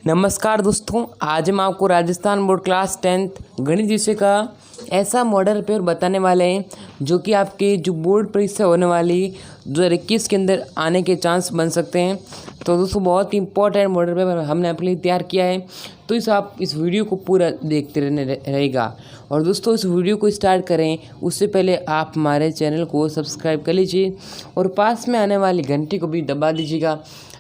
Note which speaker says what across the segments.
Speaker 1: नमस्कार दोस्तों, आज हम आपको राजस्थान बोर्ड क्लास 10th गणित विषय का ऐसा मॉडल पेपर बताने वाले हैं जो कि आपके जो बोर्ड परीक्षा होने वाली 2021 के अंदर आने के चांस बन सकते हैं। तो दोस्तों बहुत ही इंपॉर्टेंट मॉडल पेपर हमने आपके लिए तैयार किया है, तो आप इस वीडियो को पूरा देखते रहेगा। और दोस्तों इस वीडियो को स्टार्ट करें उससे पहले आप हमारे चैनल को सब्सक्राइब कर लीजिए और पास में आने वाली घंटी को भी दबा दीजिएगा,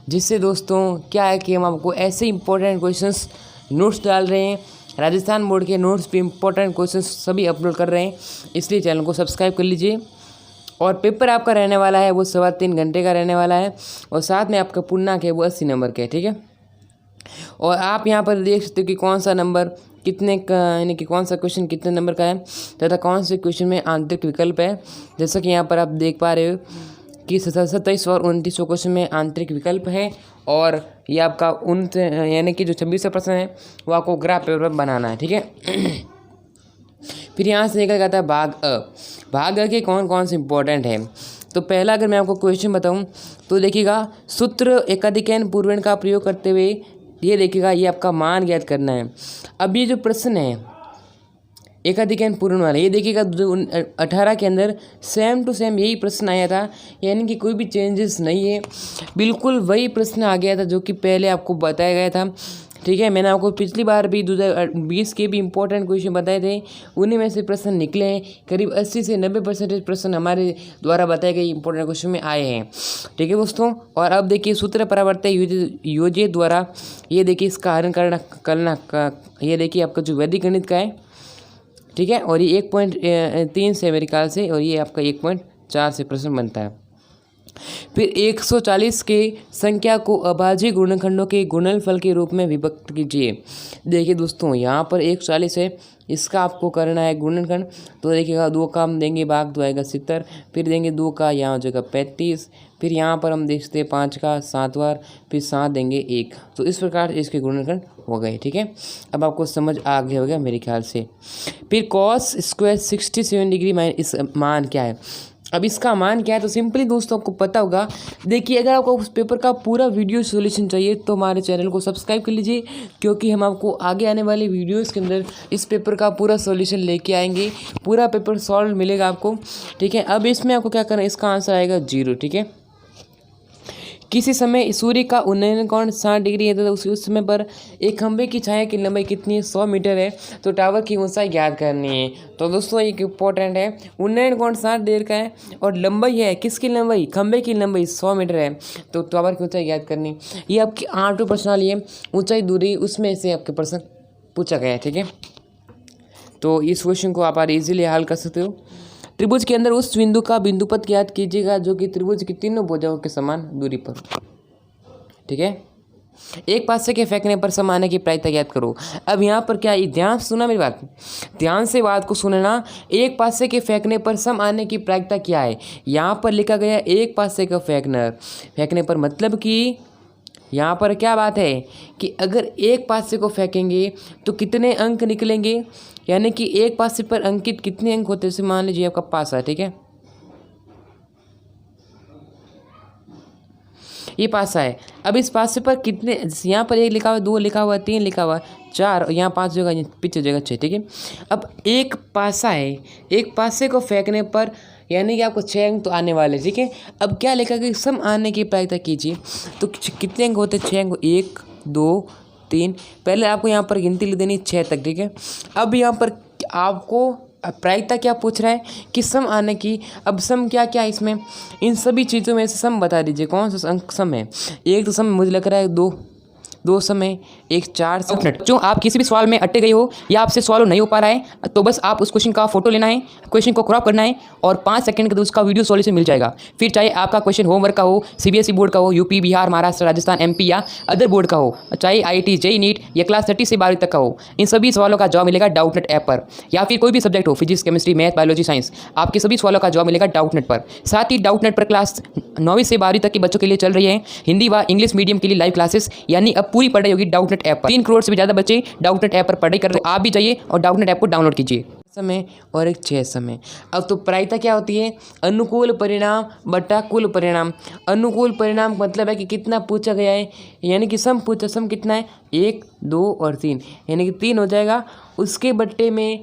Speaker 1: जिससे दोस्तों क्या है कि हम आपको ऐसे इंपॉर्टेंट क्वेश्चंस नोट्स डाल रहे हैं। राजस्थान बोर्ड के नोट्स पे इंपॉर्टेंट क्वेश्चंस सभी अपलोड कर रहे हैं, इसलिए चैनल को सब्सक्राइब कर लीजिए। और पेपर आपका रहने वाला है वो 3.25 घंटे का रहने वाला है और साथ में आपका पूर्णांक है वो 80 नंबर का है, ठीक है। और आप यहाँ पर देख सकते हो कि कौन सा नंबर कितने का, यानी कि कौन सा क्वेश्चन कितने नंबर का है तथा कौन से क्वेश्चन में आंतरिक विकल्प है। जैसा कि यहाँ पर आप देख पा रहे हो कि 27 और 29 क्वेश्चन में आंतरिक विकल्प है और ये आपका यानी कि जो 26 प्रश्न है वो आपको ग्राफ पेपर बनाना है, ठीक है। फिर यहाँ से निकल जाता है भाग अ के कौन कौन से इंपॉर्टेंट है। तो पहला अगर मैं आपको क्वेश्चन बताऊं तो देखिएगा, सूत्र एकाधिकन पूर्वण का प्रयोग करते हुए ये देखिएगा, ये आपका मान ज्ञात करना है। अब ये जो प्रश्न है एकाधिकन पूर्ण वाला, ये देखिएगा 18 के अंदर सेम टू सेम यही प्रश्न आया था, यानी कि कोई भी चेंजेस नहीं है, बिल्कुल वही प्रश्न आ गया था जो कि पहले आपको बताया गया था, ठीक है। मैंने आपको पिछली बार भी 2020 के भी इंपॉर्टेंट क्वेश्चन बताए थे, उन्हीं में से प्रश्न निकले हैं। करीब 80 से 90% प्रश्न हमारे द्वारा बताए गए इंपॉर्टेंट क्वेश्चन में आए हैं, ठीक है दोस्तों। और अब देखिए सूत्र परावर्तक योज्य द्वारा, ये देखिए इसका हरण करना ये देखिए आपका जो वैदिक गणित का है, ठीक है। और ये 1.3 से मेरे ख्याल से, और ये आपका 1.4 से प्रश्न बनता है। फिर 140 के संख्या को अभाज्य गुणनखंडों के गुणनफल के रूप में विभक्त कीजिए। देखिए दोस्तों यहाँ पर 140 है, इसका आपको करना है गुणनखंड। तो देखिएगा 2 का हम देंगे भाग, 2 आएगा 70, फिर देंगे 2 का, यहाँ हो जाएगा 35, फिर यहाँ पर हम देखते हैं 5 का 7 बार, फिर 7 देंगे 1। तो इस प्रकार इसके गुणनखंड हो गए, ठीक है। अब आपको समझ आ गया होगा मेरे ख्याल से। फिर cos स्क्वायर 67 डिग्री माइनस इस मान क्या है। अब इसका मान क्या है तो सिंपली दोस्तों आपको पता होगा। देखिए अगर आपको उस पेपर का पूरा वीडियो सॉल्यूशन चाहिए तो हमारे चैनल को सब्सक्राइब कर लीजिए, क्योंकि हम आपको आगे आने वाली वीडियोस के अंदर इस पेपर का पूरा सॉल्यूशन लेके आएंगे, पूरा पेपर सॉल्व मिलेगा आपको, ठीक है। अब इसमें आपको क्या करना है, इसका आंसर आएगा 0, ठीक है। किसी समय सूर्य का उन्नयन कोण 60 डिग्री है तो उस समय पर एक खंभे की छाया की लंबाई कितनी है, 100 मीटर है, तो टावर की ऊंचाई ज्ञात करनी है। तो दोस्तों एक इंपॉर्टेंट है, उन्नयन कोण 60 डिग्री का है और लंबाई है किसकी लंबाई, खंभे की लंबाई 100 मीटर है, तो टावर की ऊंचाई ज्ञात करनी। ये आपकी 8 प्रश्न है, ऊंचाई दूरी उसमें से आपके प्रश्न पूछा गया है, ठीक है। तो इस क्वेश्चन को आप इजीली हल कर सकते हो। त्रिभुज के अंदर उस बिंदु का बिंदुपथ ज्ञात कीजिएगा जो कि त्रिभुज की तीनों भुजाओं के समान दूरी पर, ठीक है। एक पासे के फेंकने पर सम आने की प्रायिकता ज्ञात करो। अब यहाँ पर क्या, ध्यान से सुना मेरी बात, ध्यान से बात को सुनना। एक पासे के फेंकने पर सम आने की प्रायिकता क्या है, यहाँ पर लिखा गया एक पासे का फेंकने पर, मतलब कि यहाँ पर क्या बात है कि अगर एक पासे को फेंकेंगे तो कितने अंक निकलेंगे, यानी कि एक पासे पर अंकित कितने अंक होते हैं। जैसे मान लीजिए आपका पासा, ठीक है, ये पासा है। अब इस पासे पर कितने, यहाँ पर 1 लिखा हुआ, 2 लिखा हुआ, 3 लिखा हुआ, 4, और यहाँ 5 जगह, पीछे जगह 6, ठीक है। अब एक पासा है, एक पासे को फेंकने पर यानी कि आपको 6 अंक तो आने वाले, ठीक है। अब क्या लिखा कि सम आने की प्रायिकता कीजिए, तो कितने अंक होते हैं, 6 अंक, 1 2 3, पहले आपको यहाँ पर गिनती ले देनी 6 तक, ठीक है। अब यहाँ पर आपको प्रायिकता क्या पूछ रहा है कि सम आने की। अब सम क्या क्या है इसमें, इन सभी चीज़ों में से सम बता दीजिए, कौन सा अंक सम है। एक तो सम मुझे लग रहा है 2 समय, 1 4 मिनट। जो आप किसी भी सवाल में अटके गए हो या आपसे सवाल नहीं हो पा रहा है तो बस आप उस क्वेश्चन का फोटो लेना है, क्वेश्चन को क्रॉप करना है और 5 सेकंड के उसका वीडियो सॉल्यूशन मिल जाएगा। फिर चाहे आपका क्वेश्चन होमवर्क का हो, सीबीएसई बोर्ड का हो, यूपी बिहार महाराष्ट्र राजस्थान एमपी या अदर बोर्ड का हो, चाहे आईआईटी जेईई नीट या क्लास 30 से 12 तक का हो, इन सभी सवालों का जवाब मिलेगा डाउटनेट ऐप पर। या फिर कोई भी सब्जेक्ट हो, physics chemistry math biology science, आपके सभी सवालों का जवाब मिलेगा डाउटनेट पर। साथ ही डाउटनेट पर क्लास 9वीं से 12वीं तक के बच्चों के लिए चल रही है हिंदी व इंग्लिश मीडियम के लिए लाइव क्लासेस, यानी अब पूरी पढ़ाई होगी डाउटनेट ऐप पर। 3 करोड़ से भी ज़्यादा बच्चे डाउटनेट ऐप पर पढ़ाई कर रहे हैं, तो आप भी जाइए और डाउटनेट ऐप को डाउनलोड कीजिए। समय और एक 6 समय। अब तो प्रायिकता क्या होती है? अनुकूल परिणाम बटा कुल परिणाम। अनुकूल परिणाम मतलब है कि कितना पूछा गया है, यानी कि सम पूछा, सम कितना है 1 2 और 3, यानी कि 3 हो जाएगा। उसके बट्टे में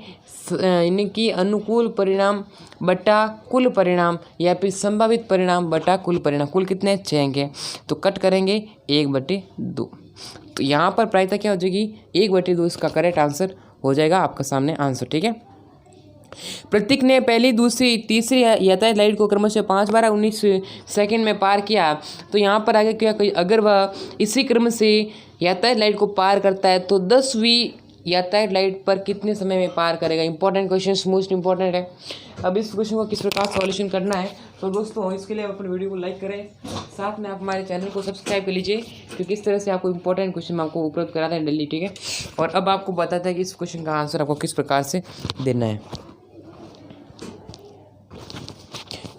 Speaker 1: यानी कि अनुकूल परिणाम बटा कुल परिणाम या फिर संभावित परिणाम बटा कुल परिणाम। कुल कितने 6 अंक हैं, तो कट करेंगे 1/2। तो यहाँ पर प्रायिकता क्या हो जाएगी 1/2। इसका करेक्ट आंसर हो जाएगा आपका सामने आंसर। ठीक है। प्रतीक ने पहली दूसरी तीसरी यातायात लाइट को क्रमशः 5 12 19 सेकंड में पार किया। तो यहाँ पर आगे क्या, अगर वह इसी क्रम से यातायात लाइट को पार करता है तो 10वीं यातायात लाइट पर कितने समय में पार करेगा। इंपॉर्टेंट क्वेश्चन, मोस्ट इंपॉर्टेंट है। अब इस क्वेश्चन को किस प्रकार सॉल्यूशन करना है, तो दोस्तों इसके लिए आप अपने वीडियो को लाइक करें, साथ में आप हमारे चैनल को सब्सक्राइब कर लीजिए, क्योंकि इस तरह से आपको इंपॉर्टेंट क्वेश्चन आपको उपलब्ध कराते हैं डेली। ठीक है। और अब आपको बताता है कि इस क्वेश्चन का आंसर आपको किस प्रकार से देना है।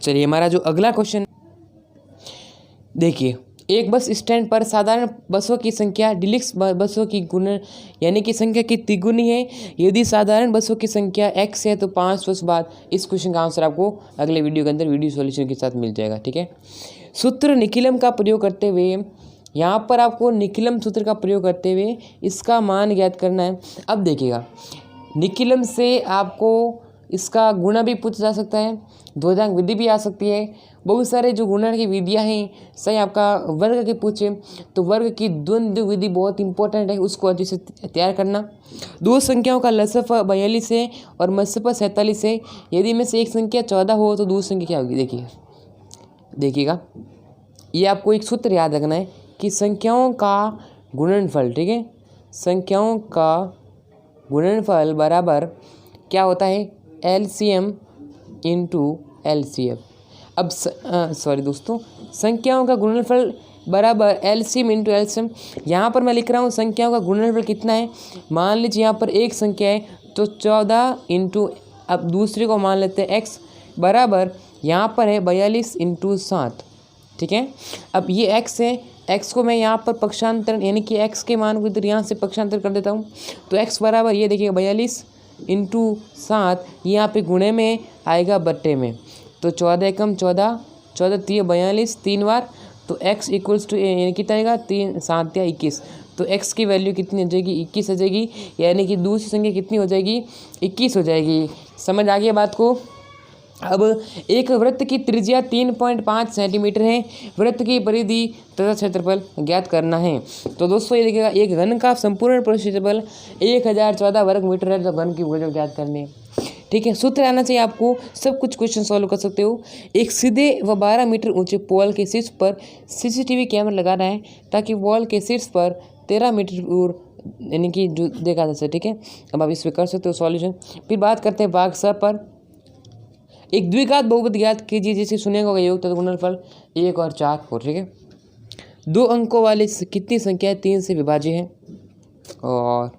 Speaker 1: चलिए हमारा जो अगला क्वेश्चन देखिए, एक बस स्टैंड पर साधारण बसों की संख्या डिलक्स बसों की गुणन यानी कि संख्या की तिगुनी है। यदि साधारण बसों की संख्या x है तो 5 वर्ष बाद। इस क्वेश्चन का आंसर आपको अगले वीडियो के अंदर वीडियो सॉल्यूशन के साथ मिल जाएगा। ठीक है। सूत्र निखिलम का प्रयोग करते हुए, यहाँ पर आपको निखिलम सूत्र का प्रयोग करते हुए इसका मान ज्ञात करना है। अब देखिएगा, निखिलम से आपको इसका गुणा भी पूछा जा सकता है, द्वैधांक विधि भी आ सकती है। बहुत सारे जो गुणन की विधियां हैं, सही आपका वर्ग के पूछे तो वर्ग की द्वंद्व विधि बहुत इंपॉर्टेंट है, उसको अच्छे से तैयार करना। दो संख्याओं का लसफ 42 है और मसफ 47 है। यदि में से एक संख्या 14 हो तो दूसरी संख्या क्या होगी। देखिएगा ये आपको एक सूत्र याद रखना है कि संख्याओं का गुणनफल, ठीक है, संख्याओं का गुणनफल बराबर क्या होता है LCM इंटू LCF। अब सॉरी दोस्तों, संख्याओं का गुणनफल बराबर LCM इंटू LCM। यहाँ पर मैं लिख रहा हूँ संख्याओं का गुणनफल कितना है। मान लीजिए यहाँ पर एक संख्या है तो 14 इंटू, अब दूसरे को मान लेते हैं x बराबर यहाँ पर है 42 इंटू 7। ठीक है। अब ये x है, x को मैं यहाँ पर पक्षांतरण यानी कि x के मान को इधर यहाँ से पक्षांतर कर देता हूँ। तो x बराबर ये देखिएगा 42 इंटू 7, यहाँ पे गुणे में आएगा बट्टे में। तो 14 एकम 14, 14 3 42, 3 बार। तो x इक्वल्स टू कितना आएगा 3 7 या 21। तो x की वैल्यू कितनी हो जाएगी 21 हो जाएगी, यानी कि दूसरी संख्या कितनी हो जाएगी 21 हो जाएगी। समझ आ गई बात को। अब एक वृत्त की त्रिज्या 3.5 सेंटीमीटर है। वृत्त की परिधि तथा क्षेत्रफल ज्ञात करना है। तो दोस्तों ये देखिएगा, एक घन का संपूर्ण क्षेत्रफल 1014 वर्ग मीटर है। तो घन की वजह ज्ञात करनी है। ठीक है। सूत्र आना चाहिए आपको, सब कुछ क्वेश्चन सॉल्व कर सकते हो। एक सीधे व 12 मीटर ऊंचे पोल के शीर्ष पर CCTV कैमरा लगाना है ताकि वॉल के शीर्ष पर 13 मीटर दूर यानी कि जो देखा जा सके। ठीक है। अब आप इस पर कर सकते हो सॉल्यूशन। फिर बात करते हैं भाग स पर। एक द्विघात बहुपद ज्ञात कीजिए जिसके शून्यों का योग तथा गुणनफल 1 और 4 हो। ठीक है। 2 अंकों वाली कितनी संख्या 3 से विभाज्य है। और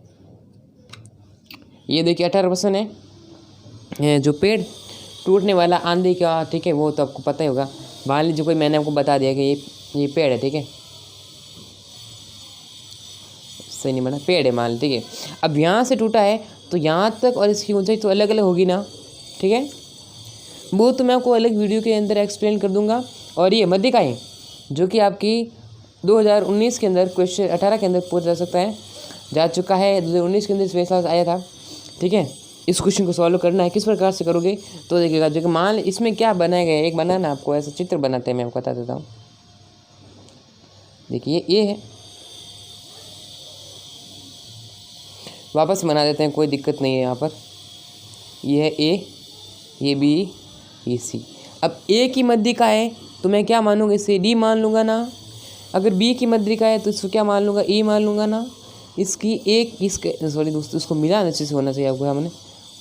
Speaker 1: ये देखिए 18% है। जो पेड़ टूटने वाला आंधी का, ठीक है, वो तो आपको पता ही होगा। मान लीजिए कोई, मैंने आपको बता दिया कि ये पेड़ है, ठीक है, सही नहीं बना, पेड़ है मान लीजिए, ठीक है। अब यहाँ से टूटा है तो यहाँ तक और इसकी ऊंचाई तो अलग अलग होगी ना। ठीक है। वो तो मैं आपको अलग वीडियो के अंदर एक्सप्लेन कर दूंगा। और ये मध्यिकाएँ जो कि आपकी 2019 के अंदर क्वेश्चन 18 के अंदर पूछा जा सकता है, जा चुका है 2019 के अंदर इस वैसा आया था। ठीक है। इस क्वेश्चन को सॉल्व करना है, किस प्रकार से करोगे तो देखिएगा। जो कि मान इसमें क्या बनाया गया है, एक बनाना आपको ऐसा चित्र बनाते हैं, मैं आपको बता देता हूँ। देखिए ये है, वापस बना देते हैं, कोई दिक्कत नहीं है। यहाँ पर ये है A, ये B, ये C। अब A की मध्यिका है तो मैं क्या मानूंगा, इसे D मान लूँगा ना। अगर B की मध्यिका है तो इसको क्या मान लूँगा, E मान लूँगा ना। इसकी एक इसके सॉरी दोस्तों, इसको मिलान अच्छे से होना चाहिए आपको हमने,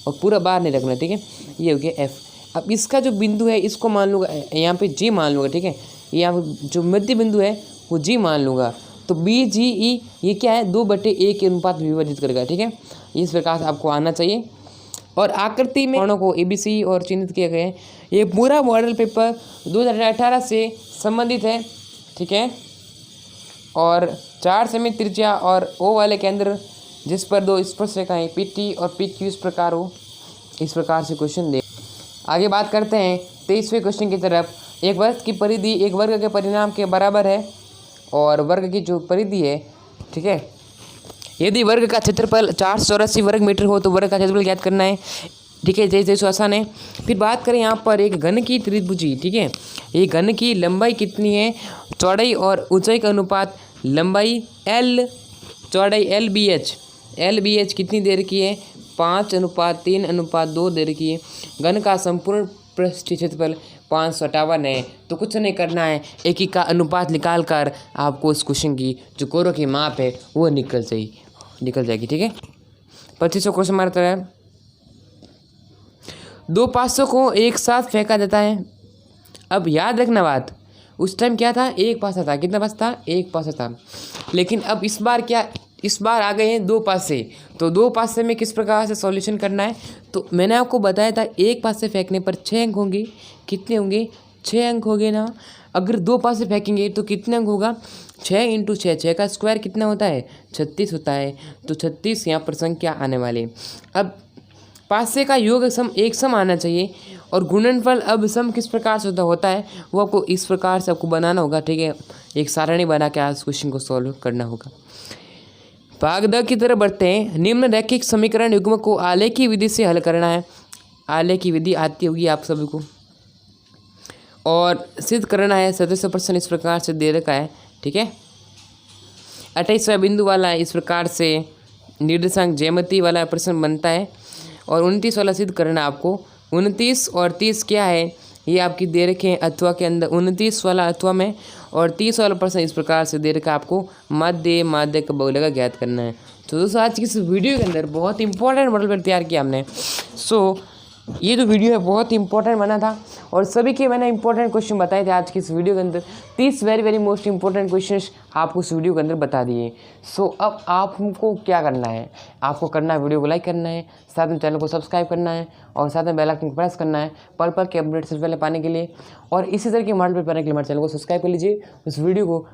Speaker 1: और पूरा बाहर नहीं रखना। ठीक है। ये हो गया F। अब इसका जो बिंदु है इसको मान लूँगा यहाँ पे G मान लूँगा। ठीक है। यहाँ पे जो मध्य बिंदु है वो G मान लूँगा। तो BGE ये क्या है 2/1 के अनुपात विभाजित करेगा। ठीक है। इस प्रकार से आपको आना चाहिए। और आकृति में कोणों को ABC और चिन्हित किए गए हैं। ये पूरा मॉडल पेपर 2018 से संबंधित है। ठीक है। और 4 सेमी त्रिज्या और O वाले केंद्र जिस पर 2 स्पर्श रेखाएं PT और PQ इस प्रकार हो। इस प्रकार से क्वेश्चन दे। आगे बात करते हैं 23वें क्वेश्चन की तरफ। एक वर्ग की परिधि एक वर्ग के परिणाम के बराबर है और वर्ग की जो परिधि है, ठीक है, यदि वर्ग का क्षेत्रफल 484 वर्ग मीटर हो तो वर्ग का क्षेत्रफल ज्ञात करना है, ठीक है। जैसे आसान है। फिर बात करें यहाँ पर एक घन की त्रिभुजी, ठीक है, ये घन की लंबाई कितनी है, चौड़ाई और ऊंचाई का अनुपात, लंबाई L, चौड़ाई LBH कितनी दे रखी है, 5:3:2 दे रखी है। घन का संपूर्ण पृष्ठीय क्षेत्रफल 558 है। तो कुछ नहीं करना है, एक ही का अनुपात निकाल कर आपको उस क्वेश्चन की जो कोरों की माप है वो निकल जाएगी, ठीक है। 25वां क्वेश्चन हमारा तरह है, दो पासों को एक साथ फेंका जाता है। अब याद रखना बात, उस टाइम क्या था, एक पासा था। कितना पासा था, एक पासा था। लेकिन अब इस बार आ गए हैं दो पासे। तो दो पासे में किस प्रकार से सॉल्यूशन करना है, तो मैंने आपको बताया था एक पासे फेंकने पर 6 अंक होंगे। कितने होंगे, 6 अंक होंगे ना। अगर दो पासे फेंकेंगे तो कितने अंक होगा, 6 × 6, 6 का स्क्वायर कितना होता है, 36 होता है। तो 36 यहाँ पर संख्या आने वाले। अब पासे का योग सम एक सम आना चाहिए और गुणनफल अब सम किस प्रकार से होता है वो आपको इस प्रकार से आपको बनाना होगा, ठीक है। एक सारणी बना के आज क्वेश्चन को सॉल्व करना होगा। भाग द की तरफ बढ़ते हैं। निम्न रैखिक समीकरण युग्म को आलेखी विधि से हल करना है। आलेखी विधि आती होगी आप सभी को, और सिद्ध करना है। 70% इस प्रकार से दे रखा है, ठीक है। 28वां बिंदु वाला इस प्रकार से निर्देशांक ज्यामिति वाला प्रश्न बनता है और 29 वाला सिद्ध करना आपको। 29 और 30 क्या है ये आपकी दे रखे हैं अथवा के अंदर, 29 वाला अथवा में और 30 वाला प्रश्न इस प्रकार से दे रखा आपको माध्य का बहुलक का ज्ञात करना है। तो दोस्तों आज की इस वीडियो के अंदर बहुत इंपॉर्टेंट मॉडल पर तैयार किया हमने। ये जो वीडियो है बहुत इंपॉर्टेंट बना था और सभी के मैंने इंपॉर्टेंट क्वेश्चन बताए थे आज की इस वीडियो के अंदर। 30 वेरी मोस्ट इंपॉर्टेंट क्वेश्चन आपको इस वीडियो के अंदर बता दिए। अब आपको क्या करना है, आपको करना है वीडियो को लाइक करना है, साथ में चैनल को सब्सक्राइब करना है और साथ में बेल आइकन प्रेस करना है पल पल के अपडेट सबसे पहले पाने के लिए। और इसी तरह के मॉडल पर पाने के लिए हमारे चैनल को सब्सक्राइब कर लीजिए, इस वीडियो को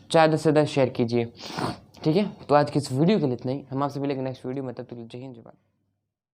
Speaker 1: ज़्यादा से ज़्यादा शेयर कीजिए, ठीक है। तो आज की इस वीडियो के लिए इतना ही। हम आपसे मिलेंगे नेक्स्ट वीडियो में, तब तक जय हिंद जय भारत।